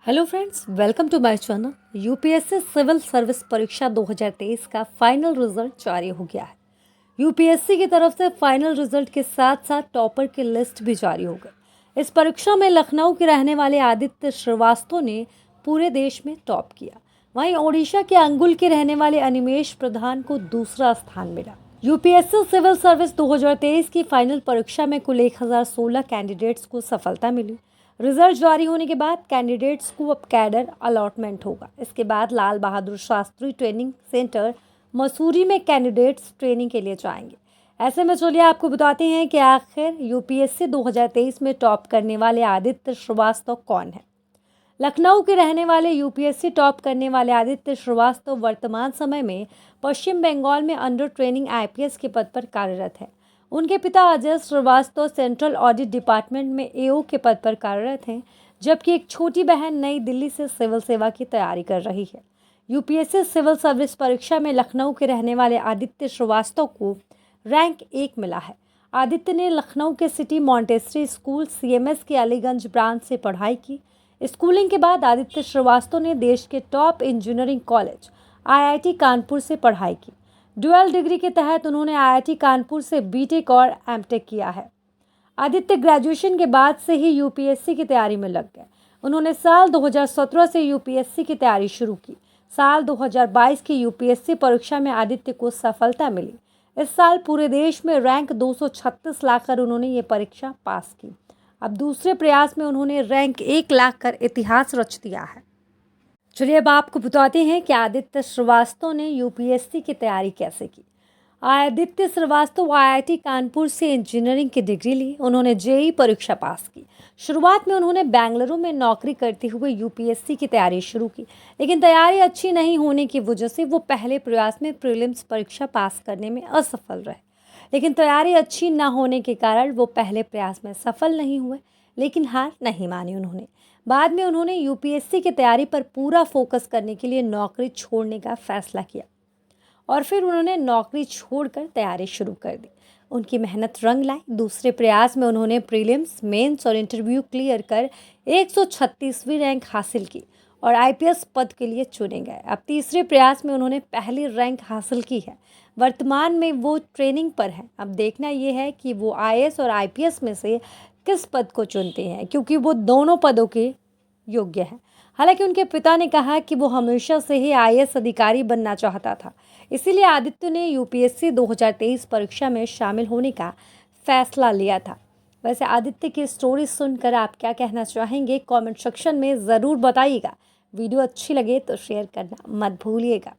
Hello friends, welcome to my channel. UPSC civil service परीक्षा 2023 का final result जारी हो गया है। यूपीएससी की तरफ से फाइनल रिजल्ट के साथ साथ टॉपर की लिस्ट भी जारी हो गई। इस परीक्षा में लखनऊ के रहने वाले आदित्य श्रीवास्तव ने पूरे देश में टॉप किया। वहीं ओडिशा के अंगुल के रहने वाले अनिमेश प्रधान को दूसरा स्थान मिला। यूपीएससी सिविल सर्विस 2023 की फाइनल परीक्षा में कुल 1016 कैंडिडेट्स को सफलता मिली। रिजल्ट जारी होने के बाद कैंडिडेट्स को अब कैडर अलॉटमेंट होगा। इसके बाद लाल बहादुर शास्त्री ट्रेनिंग सेंटर मसूरी में कैंडिडेट्स ट्रेनिंग के लिए जाएंगे। ऐसे में चलिए आपको बताते हैं कि आखिर यूपीएससी 2023 में टॉप करने वाले आदित्य श्रीवास्तव कौन है। लखनऊ के रहने वाले यूपीएससी टॉप करने वाले आदित्य श्रीवास्तव वर्तमान समय में पश्चिम बंगाल में अंडर ट्रेनिंग आईपीएस के पद पर कार्यरत है। उनके पिता Ajay Srivastava central audit department में एओ के पद पर कार्यरत हैं, जबकि एक छोटी बहन नई दिल्ली से सिविल सेवा की तैयारी कर रही है। यूपीएससी सिविल सर्विस परीक्षा में लखनऊ के रहने वाले आदित्य श्रीवास्तव को रैंक 1 मिला है। आदित्य ने लखनऊ के सिटी मॉन्टेसरी स्कूल सीएमएस की अलीगंज ब्रांच से पढ़ाई की। स्कूलिंग के बाद आदित्य श्रीवास्तव ने देश के top engineering college IIT Kanpur से पढ़ाई की। ड्यूअल डिग्री के तहत उन्होंने आईआईटी कानपुर से बीटेक और एमटेक किया है। आदित्य ग्रेजुएशन के बाद से ही यूपीएससी की तैयारी में लग गए। उन्होंने साल 2017 से यूपीएससी की तैयारी शुरू की। साल 2022 की यूपीएससी परीक्षा में आदित्य को सफलता मिली। इस साल पूरे देश में रैंक 236 लाकर उन्होंने ये परीक्षा पास की। अब दूसरे प्रयास में उन्होंने रैंक 1 लाकर इतिहास रच दिया है। चलिए अब आपको बताते हैं कि आदित्य श्रीवास्तव ने यूपीएससी की तैयारी कैसे की। आदित्य श्रीवास्तव आईआईटी कानपुर से इंजीनियरिंग की डिग्री ली। उन्होंने जेईई परीक्षा पास की। शुरुआत में उन्होंने बेंगलुरु में नौकरी करते हुए यूपीएससी की तैयारी शुरू की, लेकिन तैयारी अच्छी नहीं होने की वजह से वो पहले प्रयास में प्रीलिम्स परीक्षा पास करने में असफल रहे। लेकिन तैयारी अच्छी न होने के कारण वो पहले प्रयास में सफल नहीं हुए, लेकिन हार नहीं मानी उन्होंने। बाद में उन्होंने यूपीएससी की तैयारी पर पूरा फोकस करने के लिए नौकरी छोड़ने का फैसला किया और फिर उन्होंने नौकरी छोड़कर तैयारी शुरू कर दी। उनकी मेहनत रंग लाई। दूसरे प्रयास में उन्होंने प्रीलिम्स, मेंस और इंटरव्यू क्लियर कर 136वीं रैंक हासिल की और आईपीएस पद के लिए चुने गए। अब तीसरे प्रयास में उन्होंने पहली रैंक हासिल की है। वर्तमान में वो ट्रेनिंग पर है। अब देखना ये है कि वो आईएएस और आईपीएस में से किस पद को चुनते हैं, क्योंकि वो दोनों पदों के योग्य हैं। हालांकि उनके पिता ने कहा कि वो हमेशा से ही आईएएस अधिकारी बनना चाहता था, इसीलिए आदित्य ने यूपीएससी 2023 परीक्षा में शामिल होने का फैसला लिया था। वैसे आदित्य की स्टोरी सुनकर आप क्या कहना चाहेंगे, कमेंट सेक्शन में ज़रूर बताइएगा। वीडियो अच्छी लगे तो शेयर करना मत भूलिएगा।